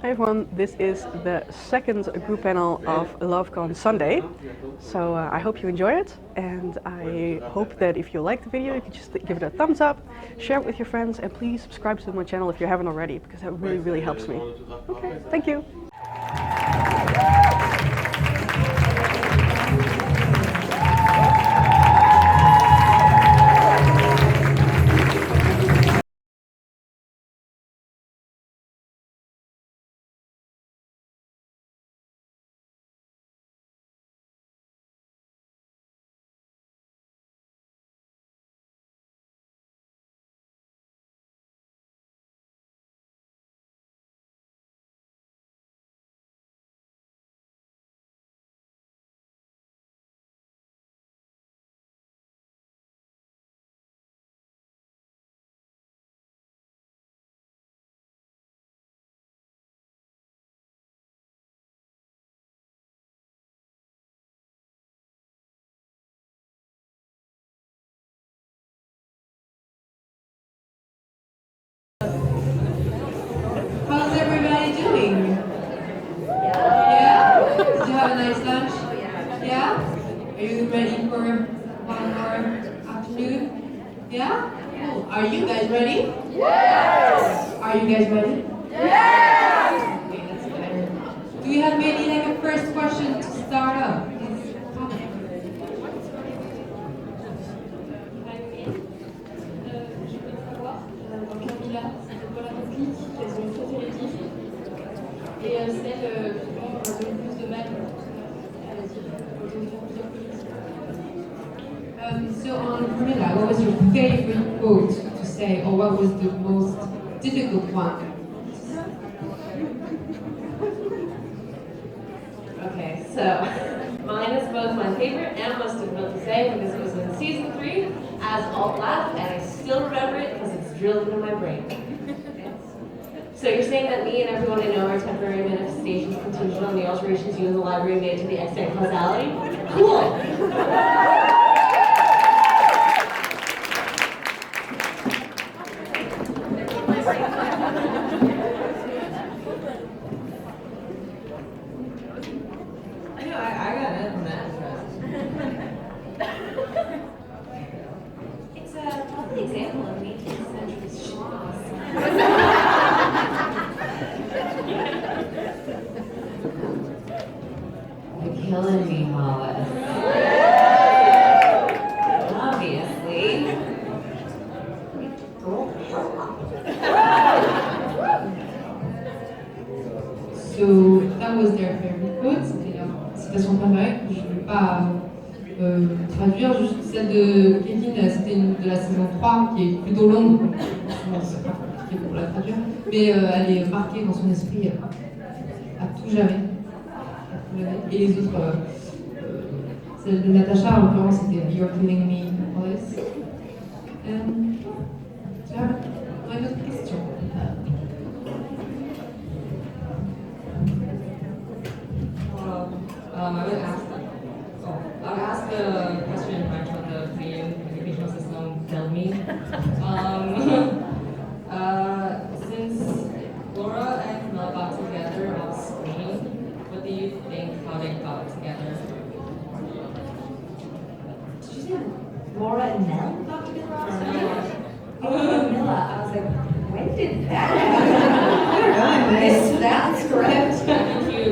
Hi everyone, this is the second group panel of LoveCon Sunday. So I hope you enjoy it, and I hope that if you like the video, you can just give it a thumbs up, share it with your friends, and please subscribe to my channel if you haven't already, because that really, really helps me. Okay, thank you. How's everybody doing? Yeah? Did you have a nice lunch? Yeah? Are you ready for one more afternoon? Yeah? Cool. Are you guys ready? Yes! Are you guys ready? Yes! Okay, that's better. Do we have maybe like a first question to start up? Et celle qui donne plus de mal. So on Camilla, what was your favorite quote to say, or what was the most difficult one? Okay, so mine is both my favorite and most difficult to say because it was in season 3 as Alt Laugh, and I still remember it because it's drilled into my brain. So you're saying that me and everyone I know are temporary manifestations contingent on the alterations you in the library made to the extant causality? Cool! I got it on that. It's a lovely example of 18th century schloss. You're killing me, Hollis. Obviously. So that was their favorite quote, c'était leur citation préférée. Je ne vais pas traduire, juste celle de Kaitlyn, c'était une de la saison 3 qui est plutôt longue, donc c'est pas compliqué pour la traduire, mais elle est marquée dans son esprit à tout jamais. Et les autres, celle de Natasha en l'occurrence c'était You're killing me, Hollis. Tu as une autre question? I would ask the question in French what the Korean educational system failed me. Since Laura and Camilla got together off screen, what do you think how they got together? Did you say Laura and Mel got together on stage? Oh, Camilla. I was like, when did that happen? I missed that script. Thank you.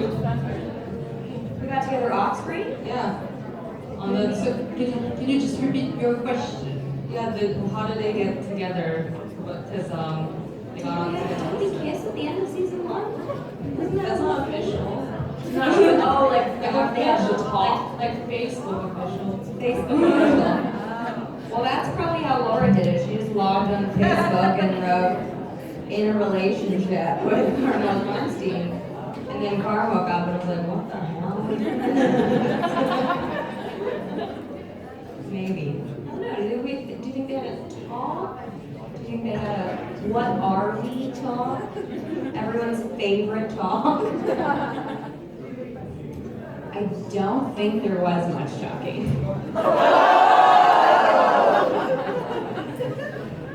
We got together off screen? Yeah. So, can you just repeat your question? Yeah, how did they get together? Because they got on Did together. we kiss at the end of season 1? Isn't that That's not official. Oh, like Like they have to official, talk? like Facebook official. Facebook official. Well, that's probably how Laura did it. She just logged on Facebook and wrote in a relationship with Carmel Weinstein. And then Carl woke up and was like, what the hell? Maybe. I don't know. Do you think they had a talk? Do you think they had a what are we talk? Everyone's favorite talk? I don't think there was much talking.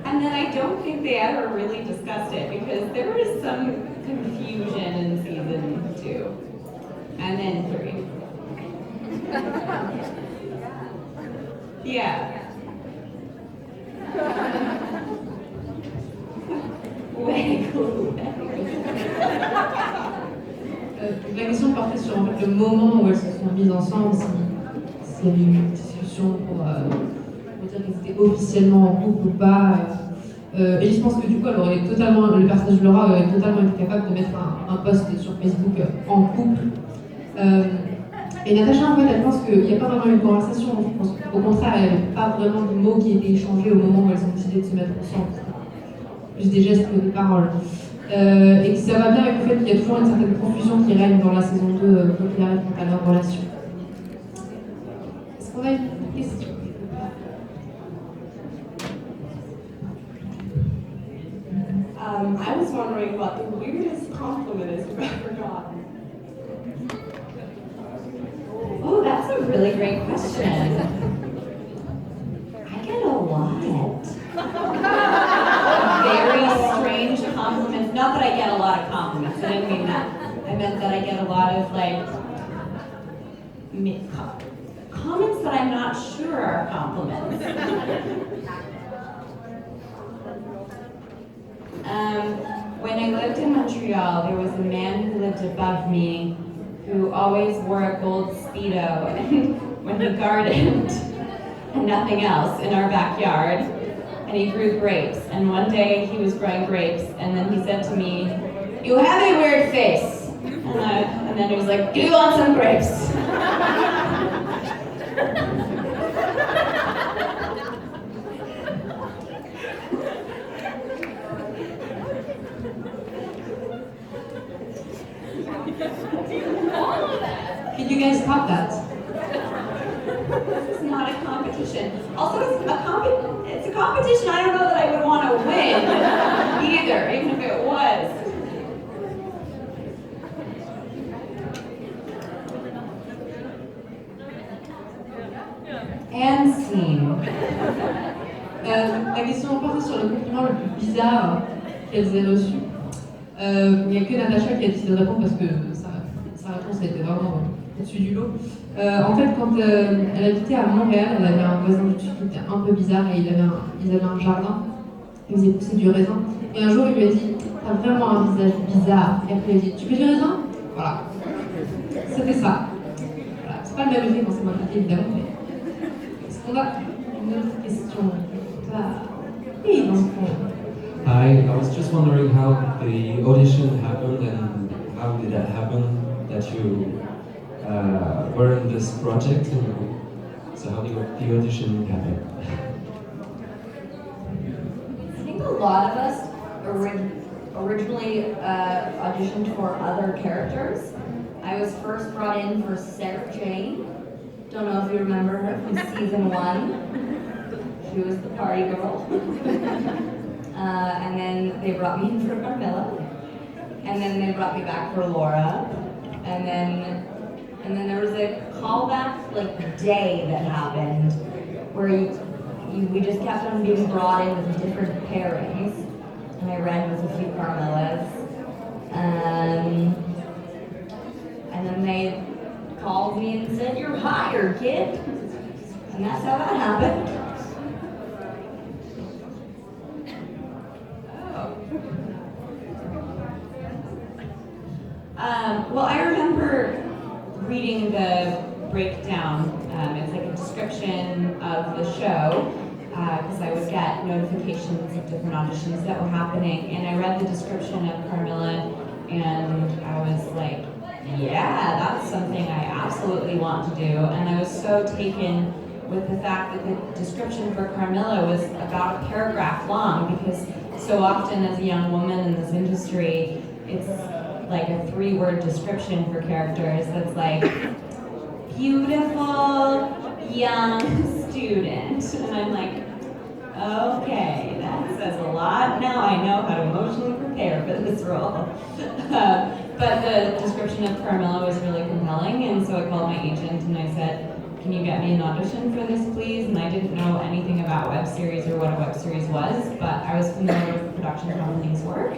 And then I don't think they ever really discussed it because there was some confusion and Yeah. Wiggle, La question portait sur en fait, le moment où elles se sont mises ensemble, s'il y a eu une discussion pour dire qu'elles étaient officiellement en couple ou pas. Et je pense que du coup, elle aurait totalement, le personnage de Laura aurait totalement été capable de mettre un post sur Facebook en couple. Et Natasha, en fait, elle pense qu'il n'y a pas vraiment une conversation. Je pense qu'au contraire, il n'y avait pas vraiment de mots qui étaient échangés au moment où elles ont décidé de se mettre ensemble. Plus des gestes que des paroles. Et que ça va bien avec le fait qu'il y a toujours une certaine confusion qui règne dans la saison 2 quoi qu'il arrive quant à leur relation. Est-ce qu'on a une question? I was wondering what the weirdest compliment is you've ever gotten. Oh, that's a really great question. I get a lot. Very strange compliments. Not that I get a lot of compliments. I didn't mean that. I meant that I get a lot of comments that I'm not sure are compliments. When I lived in Montreal, there was a man who lived above me who always wore a gold Speedo when he gardened and nothing else in our backyard, and he grew grapes. And one day he was growing grapes, and then he said to me, "You have a weird face." And then he was like, "Do you want some grapes?" Can you guys top that? It's not a competition. Also, it's a competition I don't know that I would want to win either, even if it was. And scene. La question portait sur le compliment le plus bizarre qu'elles aient reçu. Il n'y a que Natasha qui a décidé de répondre parce que sa réponse a été vraiment au-dessus du lot. En fait, quand elle habitait à Montréal, elle avait un voisin du dessus qui était un peu bizarre et ils avaient un jardin. Ils faisaient pousser du raisin. Et un jour, il lui a dit, "T'as vraiment un visage bizarre." Et après, il a dit, "Tu veux du raisin?" Voilà. C'était ça. Voilà. C'est pas le même effet quand c'est moi qui évidemment, mais. Est-ce qu'on a une autre question? Oui, dans ce point. I was just wondering how the audition happened and how did that happen that you were in this project, and so how did the audition happen? I think a lot of us originally auditioned for other characters. I was first brought in for Sarah Jane. Don't know if you remember her from season 1. She was the party girl. And then they brought me in for Carmilla. And then they brought me back for Laura. And then there was a callback day that happened where we just kept on being brought in with different pairings. And I ran with a few Carmillas. And then they called me and said, "You're hired, kid." And that's how that happened. Well, I remember reading the breakdown. It's like a description of the show, because I would get notifications of different auditions that were happening, and I read the description of Carmilla, and I was like, yeah, that's something I absolutely want to do. And I was so taken with the fact that the description for Carmilla was about a paragraph long, because so often as a young woman in this industry, it's like a 3-word description for characters that's like, beautiful, young student. And I'm like, okay, that says a lot. Now I know how to emotionally prepare for this role. But the description of Carmilla was really compelling, and so I called my agent and I said, "Can you get me an audition for this, please?" And I didn't know anything about web series or what a web series was, but I was familiar with the production company's work.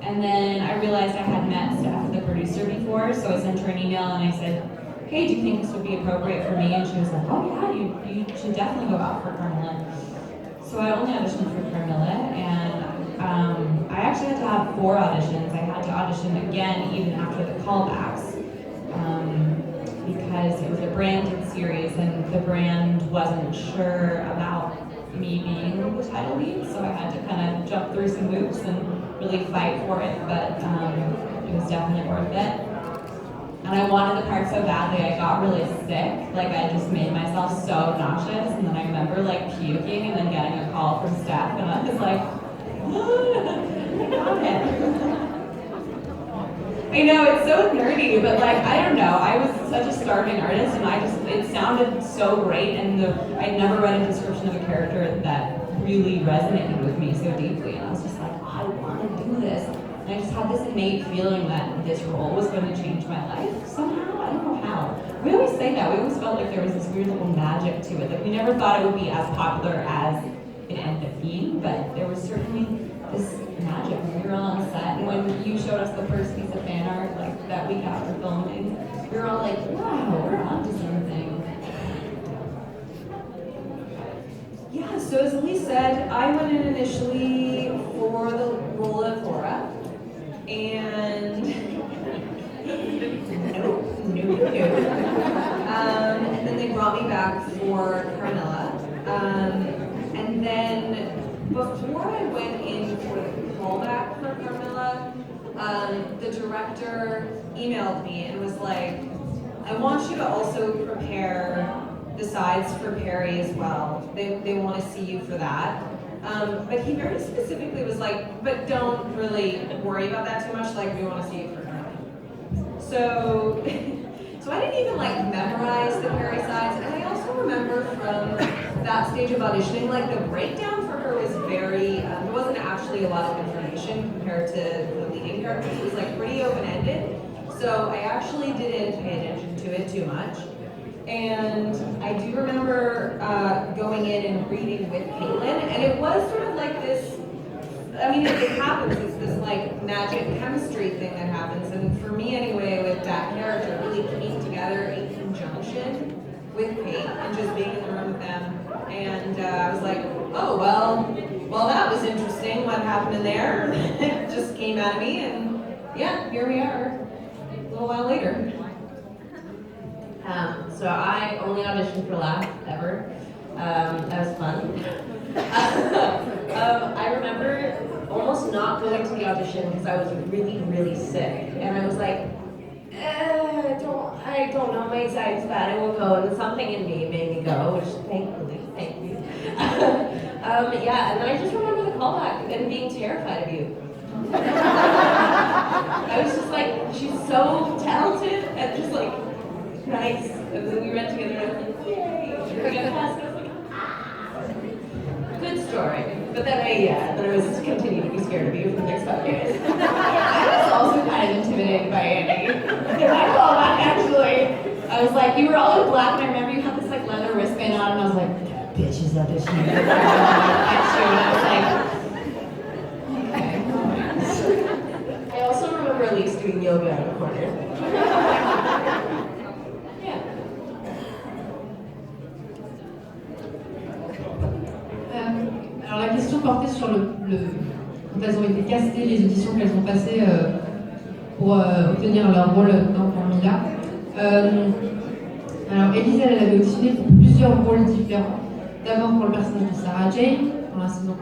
And then I realized I had met Steph, the producer, before, so I sent her an email and I said, hey, do you think this would be appropriate for me? And she was like, oh yeah, you should definitely go out for Carmilla. So I only auditioned for Carmilla, and I actually had to have 4 auditions. I had to audition again even after the callbacks, because it was a branded series and the brand wasn't sure about me being the title lead, so I had to kind of jump through some hoops and really fight for it, but it was definitely worth it. And I wanted the part so badly, I got really sick. Like, I just made myself so nauseous, and then I remember like puking and then getting a call from Steph, and I was like, I got it. I know, it's so nerdy, but like, I don't know, I was such a starving artist, and it sounded so great, and I'd never read a description of a character that really resonated with me so deeply, and I was just like, oh, I want to do this. And I just had this innate feeling that this role was going to change my life somehow. I don't know how. We always say that. We always felt like there was this weird little magic to it. Like, we never thought it would be as popular as it ended up being, but there was certainly this magic when we were all on set. And when you showed us the first piece of fan art, like that week after filming, we were all like, wow, we're onto something. Yeah, so as Elise said, I went in initially for the role of Laura. And and then they brought me back for Carmilla. And then before I went in for the callback for Carmilla, the director emailed me and was like, I want you to also prepare the sides for Perry as well. They want to see you for that. But he very specifically was like, but don't really worry about that too much, like we want to see you for Carly. So I didn't even like memorize the Perry sides, and I also remember from that stage of auditioning, like the breakdown for her was very, there wasn't actually a lot of information compared to the leading characters. It was like pretty open-ended, so I actually didn't pay attention to it too much. And I do remember going in and reading with Kaitlyn, and it was sort of like this, I mean, it happens, it's this like magic chemistry thing that happens, and for me anyway, with that character, it really came together in conjunction with Kate, and just being in the room with them, and I was like, oh, well that was interesting, what happened in there, it just came out of me, and yeah, here we are, a little while later. So I only auditioned for Laugh ever. That was fun. I remember almost not going to the audition because I was really, really sick, and I was like, I don't know, my anxiety's bad, I won't go, and something in me made me go, which thankfully, thank you. Yeah, and then I just remember the callback and being terrified of you. I was just like, she's so talented and just like, nice, and then we read together and I was like, yay, we got past, and I was like, ah. Good story. But then I was continuing to be scared of you for the next 5 years. I was also kind of intimidated by Annie. In my callback, actually, I was like, you were all in black, and I remember you had this like leather wristband on, and I was like, that bitch is auditioning. And I was like, okay. I also remember Elise doing yoga in the corner. Alors la question portait sur quand elles ont été castées, les auditions qu'elles ont passées pour obtenir leur rôle dans Carmilla. Alors Elise, elle avait auditionné pour plusieurs rôles différents. D'abord pour le personnage de Sarah Jane, dans la saison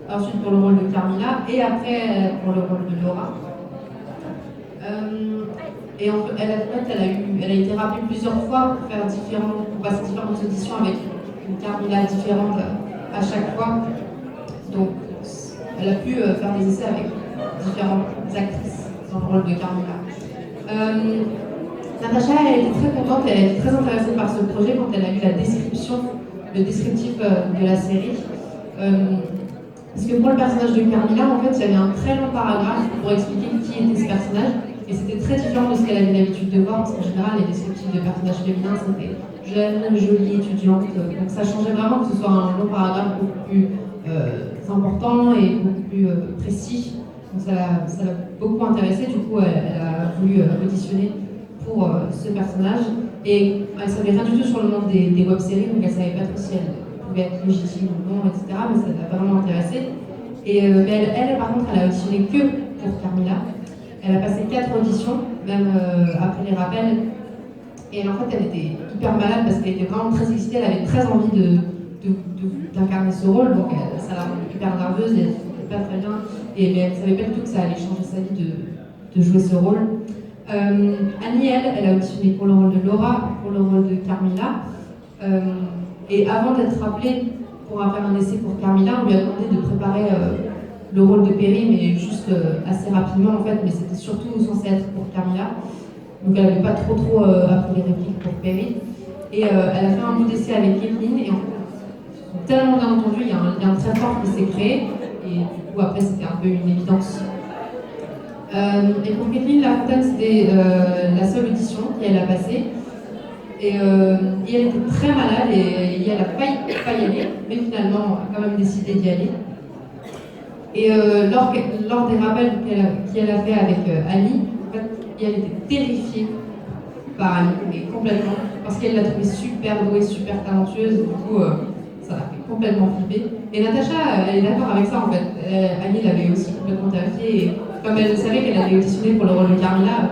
1, ensuite pour le rôle de Carmilla, et après pour le rôle de Laura. Et elle a été rappelée plusieurs fois pour passer différentes auditions avec une Carmilla différente à chaque fois. Donc, elle a pu faire des essais avec différentes actrices dans le rôle de Carmilla. Natasha, elle était très contente, elle était très intéressée par ce projet quand elle a lu le descriptif de la série. Parce que pour le personnage de Carmilla, en fait, il y avait un très long paragraphe pour expliquer qui était ce personnage. Et c'était très différent de ce qu'elle avait l'habitude de voir, parce qu'en général, les descriptifs de personnages féminins, c'était jeune, jolie, étudiante. Donc ça changeait vraiment que ce soit un long paragraphe beaucoup plus important et beaucoup plus précis. Donc ça l'a beaucoup intéressée, du coup, elle a voulu auditionner pour ce personnage. Et elle savait rien du tout sur le monde des web-séries, donc elle savait pas trop si elle pouvait être légitime ou non, etc. Mais ça l'a vraiment intéressée. Et mais elle, par contre, elle a auditionné que pour Carmilla. Elle a passé 4 auditions, même après les rappels. Et en fait, elle était hyper malade parce qu'elle était vraiment très excitée, elle avait très envie d'incarner ce rôle, donc ça la rendait hyper nerveuse et elle ne pas très bien. Mais elle ne savait pas du tout que ça allait changer sa vie de jouer ce rôle. Annie, elle a auditionné pour le rôle de Laura, pour le rôle de Carmilla. Et avant d'être appelée pour faire un essai pour Carmilla, on lui a demandé de préparer le rôle de Perry, mais juste assez rapidement en fait, mais c'était surtout censé être pour Carmilla. Donc elle n'avait pas trop appris les répliques pour Perry. Et elle a fait un bout d'essai avec Kaitlyn, et en fait, tellement bien entendu, il y a un lien très fort qui s'est créé, et du coup après c'était un peu une évidence. Et pour Kaitlyn, La Fontaine, c'était la seule audition qu'elle a passée. Et elle était très malade et elle a failli pas y aller, mais finalement a quand même décidé d'y aller. Et lors des rappels qu'elle a fait avec Annie, en fait, elle était terrifiée par Annie, mais complètement, parce qu'elle l'a trouvée super douée, super talentueuse, du coup ça l'a fait complètement flipper. Et Natasha, elle est d'accord avec ça en fait. Annie l'avait aussi complètement terrifiée, et comme elle savait qu'elle allait auditionner pour le rôle de Carmilla,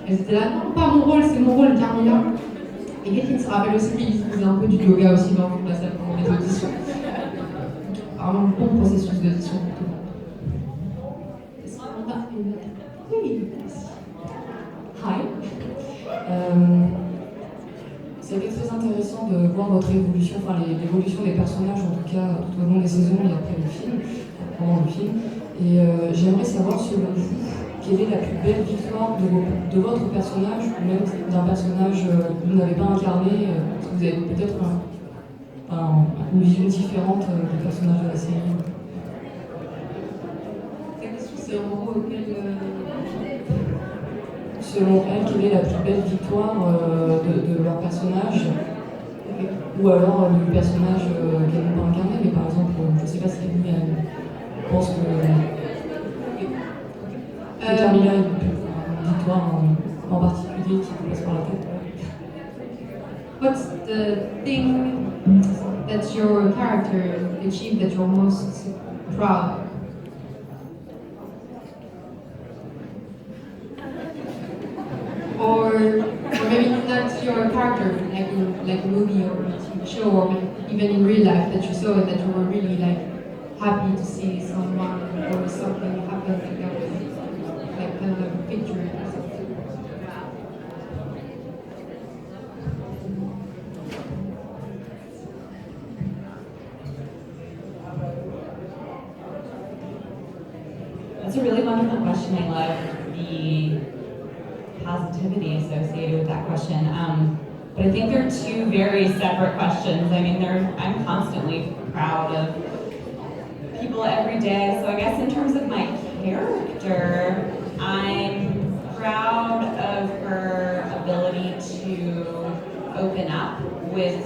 elle était là, non, pas mon rôle, c'est mon rôle, Carmilla. Et Kaitlyn se rappelle aussi qu'il faisait un peu du yoga aussi dans la salle pendant les auditions. Vraiment un bon processus d'audition pour tout le monde. Est-ce qu'on a une... Oui, merci. Hi. Ça a été très intéressant de voir votre évolution, enfin l'évolution des personnages en tout cas tout au long des saisons et après le film, pendant le film. Et j'aimerais savoir selon vous, quelle est la plus belle victoire de votre personnage, ou même d'un personnage que vous n'avez pas incarné, parce que vous avez peut-être une vision différente du personnage de la série. Ta question, c'est en gros auquel... Selon elle, quelle est la plus belle victoire de leur personnage, ou alors du personnage qu'elles n'ont pas incarné, mais par exemple, je ne sais pas si elle pense que Carmilla a une victoire en particulier qui vous passe par la tête. What's the thing that your character achieved that you're most proud of? Or maybe not your character, like a movie or a TV show, or even in real life that you saw and that you were really like happy to see someone or something happen, like that was like kind of a picture or something. That's a really wonderful question. I love the positivity associated with that question. But I think they're two very separate questions. I mean, I'm constantly proud of people every day. So I guess in terms of my character, I'm proud of her ability to open up with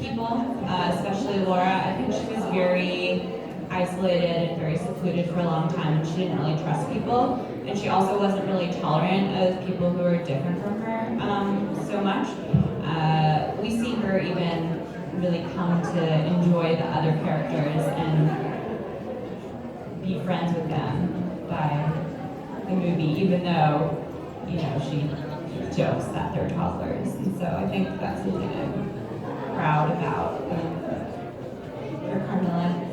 people, especially Laura. I think she was very isolated and very secluded for a long time, and she didn't really trust people. And she also wasn't really tolerant of people who were different from her so much. We see her even really come to enjoy the other characters and be friends with them by the movie, even though, you know, she jokes that they're toddlers. And so I think that's something I'm proud about for Carmilla.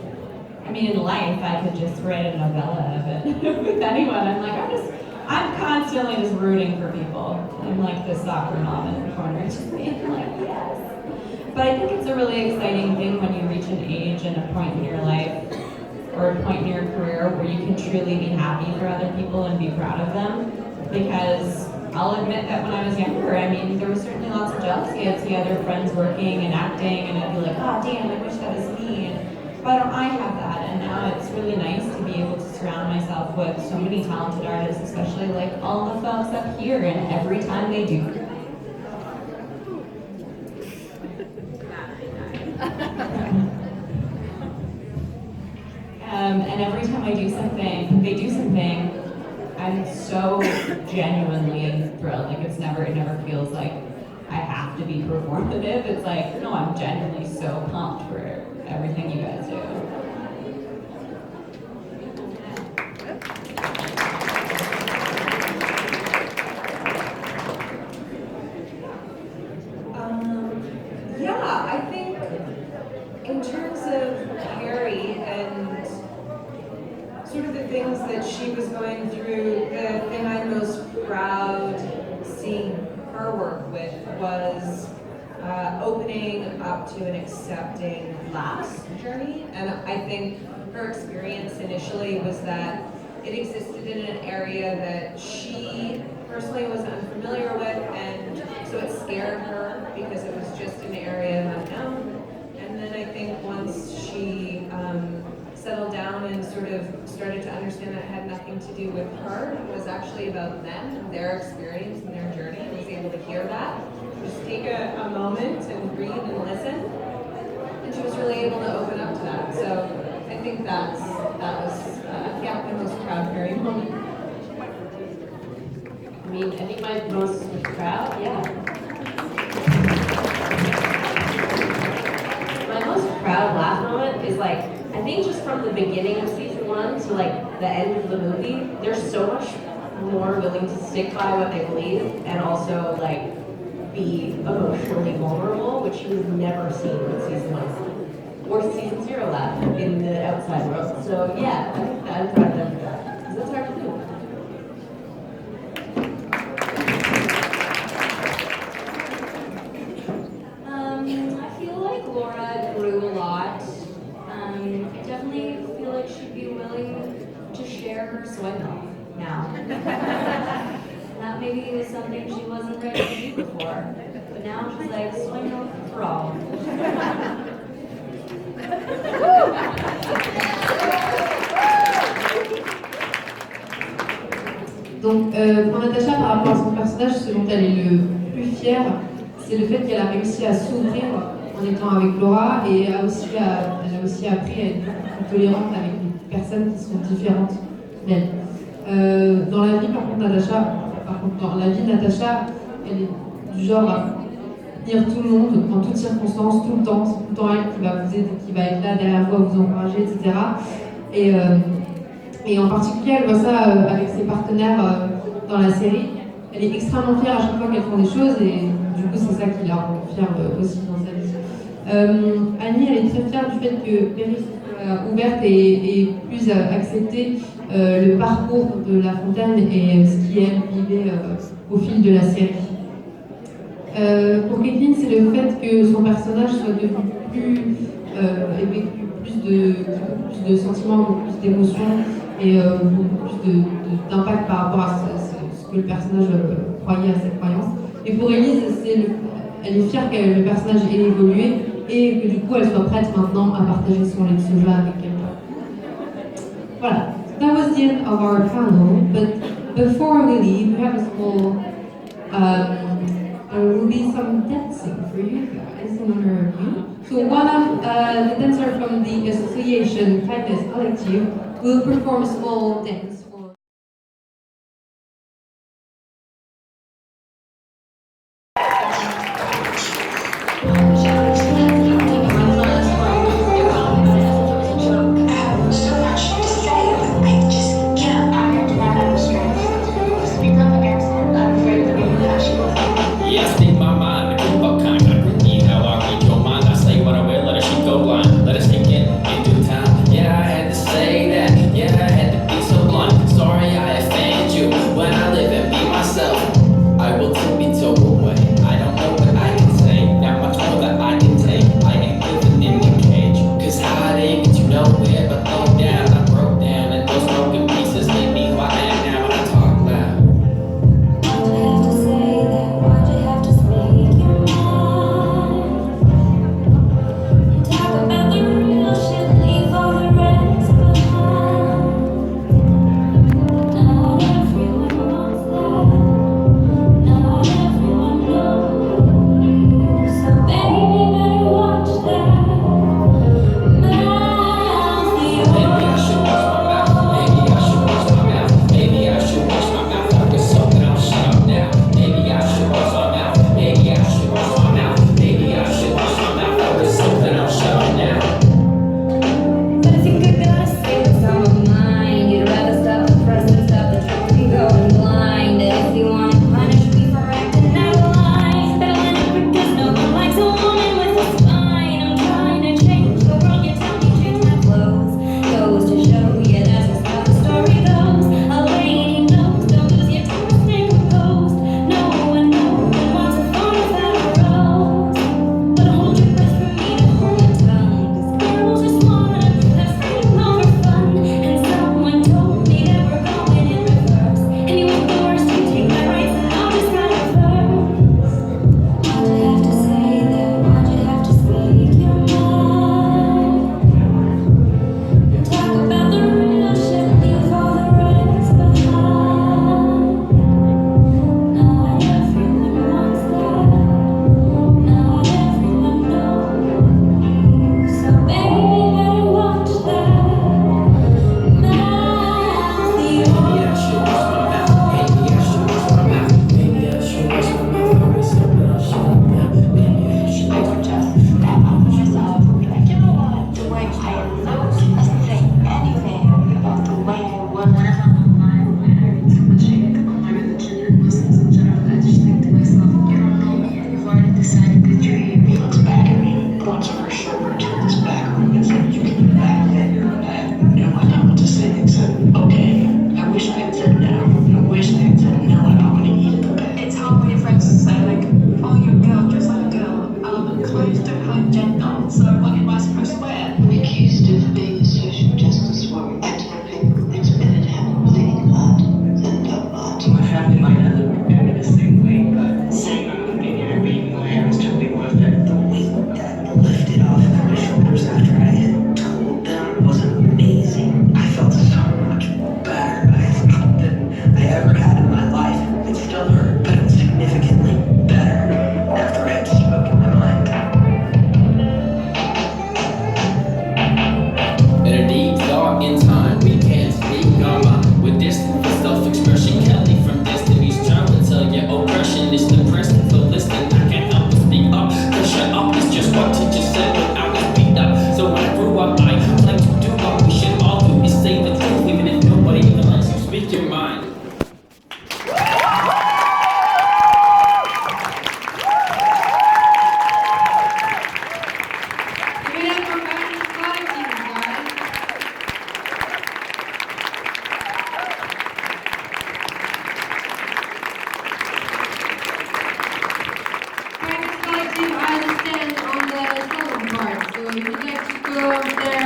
I mean, in life, I could just write a novella of it with anyone. I'm constantly just rooting for people. I'm like the soccer mom in the corner, just being like, yes. But I think it's a really exciting thing when you reach an age and a point in your life, or a point in your career where you can truly be happy for other people and be proud of them. Because I'll admit that when I was younger, I mean, there was certainly lots of jealousy. I'd see other friends working and acting, and I'd be like, oh damn, I wish that was me. Why don't I have that? And now it's really nice to be able to surround myself with so many talented artists, especially like all the folks up here, and every time they do. And every time I do something, they do something, I'm so genuinely thrilled. Like it never feels like I have to be performative. It's like, no, I'm genuinely so pumped for everything you guys do. Yeah, I think in terms of Carrie and sort of the things that she was going through, the thing I'm most proud seeing her work with was opening up to and accepting loss journey. And I think her experience initially was that it existed in an area that she personally was unfamiliar with, and so it scared her because it was just an area of unknown. And then I think once she settled down and sort of started to understand that it had nothing to do with her, it was actually about them and their experience and their journey, and was able to hear that. Just take a moment and breathe and listen. And she was really able to open up to that. So I think that was my most proud Carrie moment. I mean, I think my most proud, yeah. My most proud laugh moment is like, I think just from the beginning of season 1 to like the end of the movie, they're so much more willing to stick by what they believe and also like be emotionally vulnerable, which you've never seen in season 1 or season 0 laugh in the outside world. So yeah, I think that I'm proud of them for that, because that's hard to do. I feel like Laura grew a lot. I definitely feel like she'd be willing to share her soy milk now. That maybe was something she wasn't ready to do before. But now she's like, soy milk for all. Donc, pour Natasha, par rapport à son personnage, ce dont elle est le plus fière, c'est le fait qu'elle a réussi à s'ouvrir en étant avec Laura, et elle a aussi appris à être plus tolérante avec les personnes qui sont différentes d'elle. Dans la vie, dans la vie, Natasha, elle est du genre à tenir tout le monde, en toutes circonstances, tout le temps. C'est tout le temps elle qui va vous aider, qui va être là derrière vous, vous encourager, etc. Et en particulier, elle voit ça avec ses partenaires dans la série. Elle est extrêmement fière à chaque fois qu'elles font des choses, et du coup, c'est ça qui la rend fière aussi dans sa vie. Annie, elle est très fière du fait que Perry soit ouverte et plus accepté le parcours de La Fontaine et ce qu'elle vivait au fil de la série. Pour Kaitlyn, c'est le fait que son personnage soit devenu plus plus de sentiments, beaucoup plus d'émotions et beaucoup plus d'impact par rapport à ce que le personnage croyait à cette croyance. Et pour Elise, elle est fière que le personnage ait évolué et que du coup elle soit prête maintenant à partager ce jeu avec quelqu'un. Voilà, that was the end of our panel, but before we leave, we have a small there will be some dancing for you guys in honor of you. So one of the dancers from the association Kindness Collective will perform a small dance. Let us take it in due time. Yeah, I had to say that. Yeah, I had to be so blunt. would you like to go next?